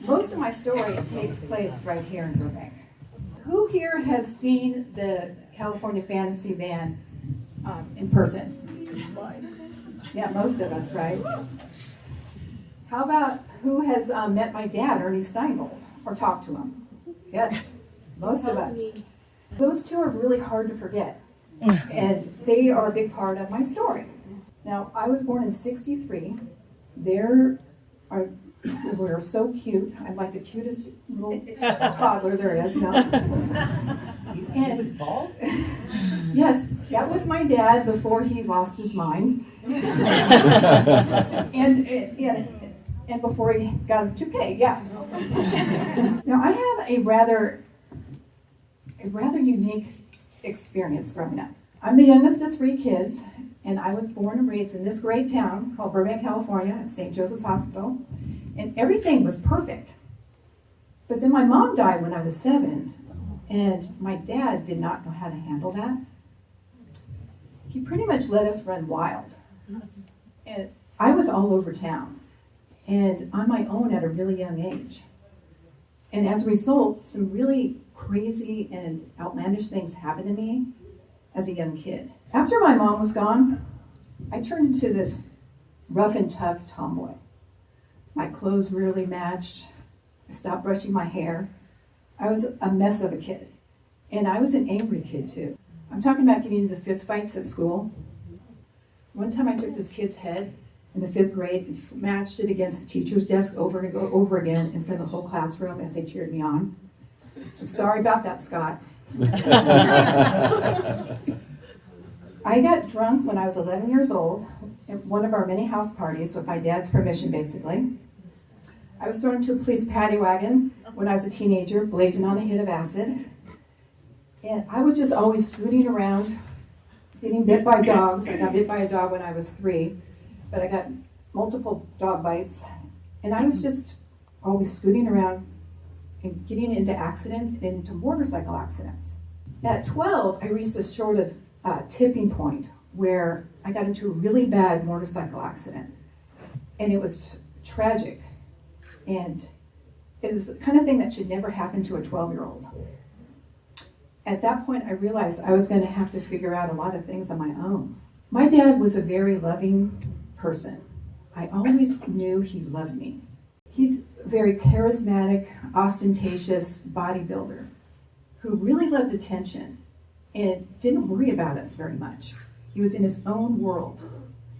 Most of my story takes place right here in Burbank. Who here has seen the California Fantasy Van in person? Yeah, most of us, right? How about who has met my dad, Ernie Steingold, or talked to him? Yes, most of us. Those two are really hard to forget, and they are a big part of my story. Now, I was born in '63. We're so cute. I'm like the cutest little toddler there is. No. He was bald? Yes, that was my dad before he lost his mind, and before he got a toupee. Yeah. Now I have a rather unique experience growing up. I'm the youngest of 3 kids, and I was born and raised in this great town called Burbank, California, at St. Joseph's Hospital, and everything was perfect. But then my mom died when I was 7, and my dad did not know how to handle that. He pretty much let us run wild. And I was all over town, and on my own at a really young age. And as a result, some really crazy and outlandish things happened to me as a young kid. After my mom was gone, I turned into this rough and tough tomboy. My clothes really matched. I stopped brushing my hair. I was a mess of a kid. And I was an angry kid too. I'm talking about getting into fistfights at school. One time I took this kid's head in the 5th grade and smashed it against the teacher's desk over and over again in front of the whole classroom as they cheered me on. I'm sorry about that, Scott. I got drunk when I was 11 years old at one of our many house parties with my dad's permission, basically. I was thrown into a police paddy wagon when I was a teenager, blazing on a hit of acid. And I was just always scooting around, getting bit by dogs. I got bit by a dog when I was 3, but I got multiple dog bites. And I was just always scooting around and getting into accidents and into motorcycle accidents. At 12, I reached a sort of tipping point where I got into a really bad motorcycle accident. And it was tragic. And it was the kind of thing that should never happen to a 12-year-old. At that point, I realized I was going to have to figure out a lot of things on my own. My dad was a very loving person. I always knew he loved me. He's a very charismatic, ostentatious bodybuilder who really loved attention and didn't worry about us very much. He was in his own world.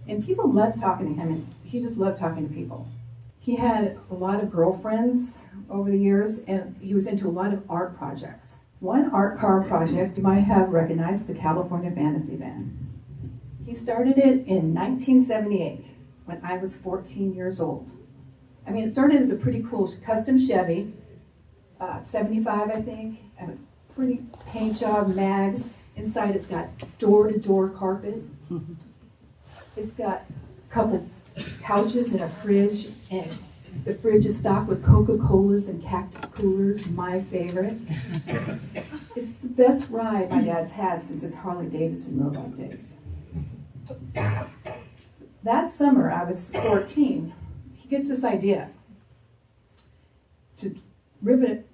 And people loved talking to him, and he just loved talking to people. He had a lot of girlfriends over the years, and he was into a lot of art projects. One art car project you might have recognized, the California Fantasy Van. He started it in 1978 when I was 14 years old. I mean, it started as a pretty cool custom Chevy, 75 I think, and a pretty paint job, mags. Inside it's got door-to-door carpet. It's got a couple couches and a fridge, and the fridge is stocked with Coca-Colas and Cactus coolers, my favorite. It's the best ride my dad's had since his Harley-Davidson robot days. That summer, I was 14, he gets this idea to rivet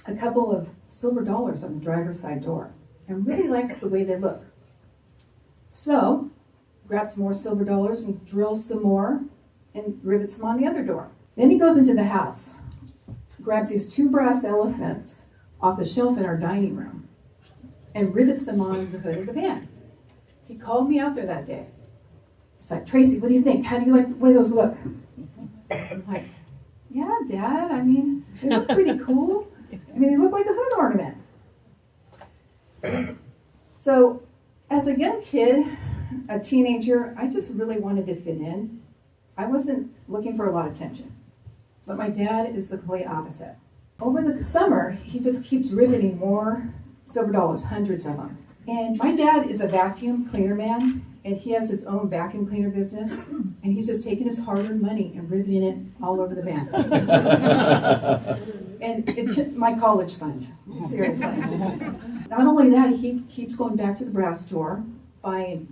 a couple of silver dollars on the driver's side door, and really likes the way they look. So, grabs some more silver dollars and drills some more and rivets them on the other door. Then he goes into the house, grabs these 2 brass elephants off the shelf in our dining room and rivets them on the hood of the van. He called me out there that day. He's like, "Tracy, what do you think? How do you like the way those look?" I'm like, "Yeah, Dad, I mean, they look pretty cool. I mean, they look like a hood ornament." So, as a young kid, a teenager, I just really wanted to fit in. I wasn't looking for a lot of attention. But my dad is the complete opposite. Over the summer, he just keeps riveting more silver dollars, hundreds of them. And my dad is a vacuum cleaner man, and he has his own vacuum cleaner business, and he's just taking his hard-earned money and riveting it all over the van. And it took my college fund, seriously. Not only that, he keeps going back to the brass store, buying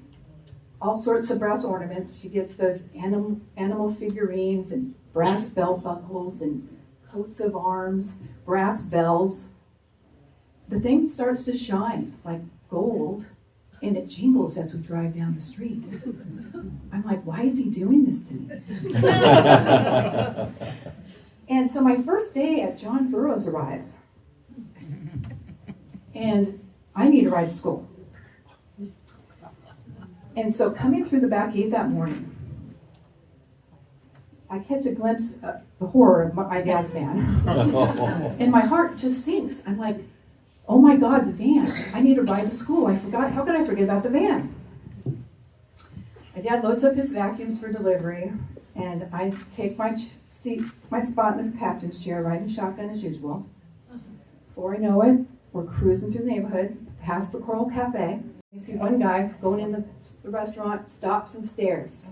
all sorts of brass ornaments. He gets those animal figurines and brass belt buckles and coats of arms, brass bells. The thing starts to shine like gold, and it jingles as we drive down the street. I'm like, why is he doing this to me? And so my first day at John Burroughs arrives, and I need a ride to school. And so coming through the back gate that morning, I catch a glimpse of the horror of my dad's van. And my heart just sinks. I'm like, oh my God, the van. I need a ride to school. I forgot. How could I forget about the van? My dad loads up his vacuums for delivery, and I take my spot in the captain's chair, riding shotgun as usual. Before I know it, we're cruising through the neighborhood, past the Coral Cafe. You see one guy going in the restaurant, stops and stares.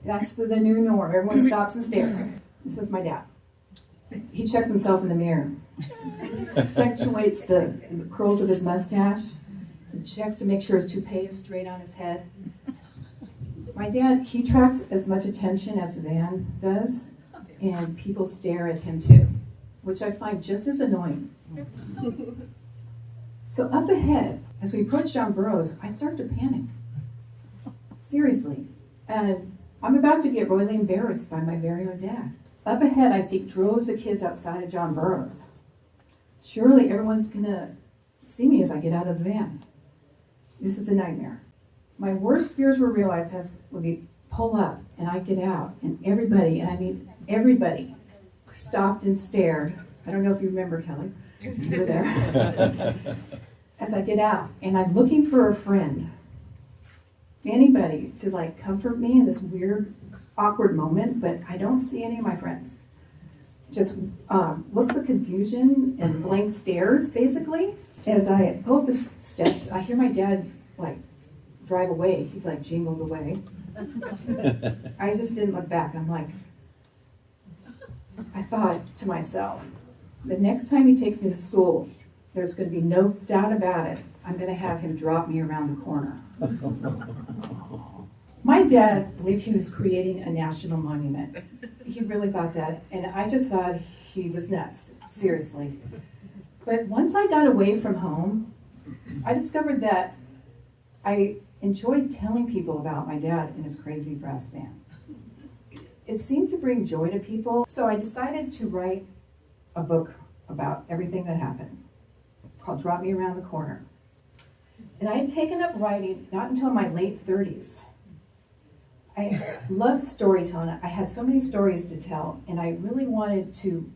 That's the new norm. Everyone stops and stares. This is my dad. He checks himself in the mirror. Accentuates the curls of his mustache. And checks to make sure his toupee is straight on his head. My dad, he attracts as much attention as the van does, and people stare at him too, which I find just as annoying. So up ahead, as we approach John Burroughs, I start to panic. Seriously. And I'm about to get royally embarrassed by my very own dad. Up ahead, I see droves of kids outside of John Burroughs. Surely everyone's gonna see me as I get out of the van. This is a nightmare. My worst fears were realized as we pull up and I get out, and everybody, and I mean everybody, stopped and stared. I don't know if you remember, Kelly. You were there. As I get out, and I'm looking for a friend. Anybody to like comfort me in this weird, awkward moment, but I don't see any of my friends. Just looks of confusion and blank stares, basically. As I go up the steps, I hear my dad like drive away. He's like jingled away. I just didn't look back. I'm like, I thought to myself, the next time he takes me to school, there's going to be no doubt about it. I'm going to have him drop me around the corner. My dad believed he was creating a national monument. He really thought that, and I just thought he was nuts, seriously. But once I got away from home, I discovered that I enjoyed telling people about my dad and his crazy brass band. It seemed to bring joy to people, so I decided to write a book about everything that happened, called Drop Me Around the Corner. And I had taken up writing not until my late 30s. I love storytelling. I had so many stories to tell, and I really wanted to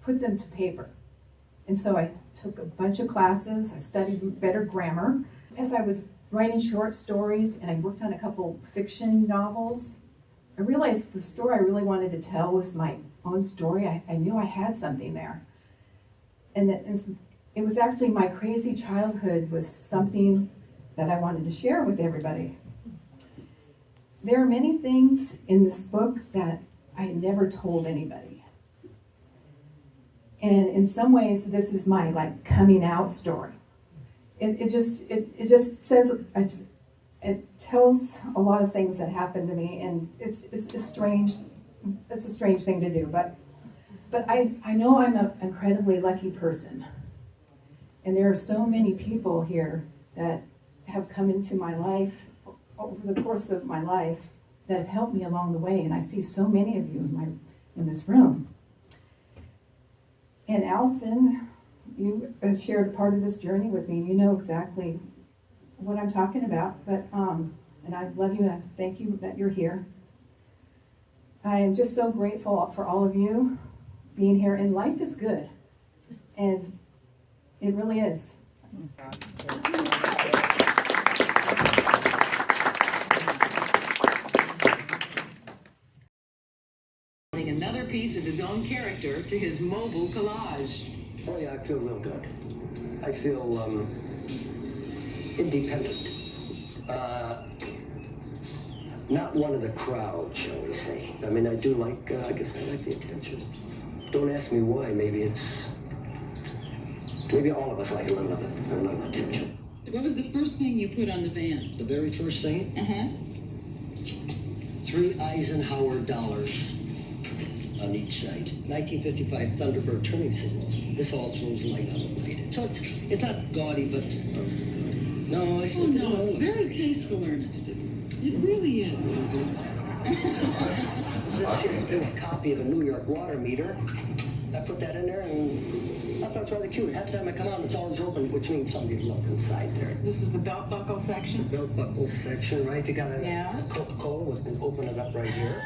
put them to paper. And so I took a bunch of classes. I studied better grammar. As I was writing short stories, and I worked on a couple fiction novels, I realized the story I really wanted to tell was my own story. I knew I had something there. And it was actually my crazy childhood was something that I wanted to share with everybody. There are many things in this book that I never told anybody. And in some ways, this is my like coming out story. It just says, it tells a lot of things that happened to me, and it's a strange thing to do, but I know I'm an incredibly lucky person. And there are so many people here that have come into my life over the course of my life that have helped me along the way, and I see so many of you in this room. And Allison, you shared part of this journey with me. You know exactly what I'm talking about, but and I love you and I thank you that you're here. I am just so grateful for all of you being here, and life is good, and it really is. Another piece of his own character to his mobile collage. Oh yeah, I feel real good. I feel independent. Not one of the crowd, shall we say. I mean, I do like, I guess I like the attention. Don't ask me why. Maybe all of us like a little of it, a little attention. What was the first thing you put on the van? The very first thing? Uh-huh. 3 Eisenhower dollars. on each side. 1955 Thunderbird turning signals. This all throws light on at night. So it's not gaudy, but no, I Oh, suppose no, it's looks very nice. tasteful, Ernest. It really is. This here's been a copy of a New York water meter. I put that in there and I thought it was rather cute. Half the time I come out, it's always open, which means somebody's looked inside there. This is the belt buckle section. Belt buckle section, right? If you got a Yeah. Coca-Cola, we can open it up right here.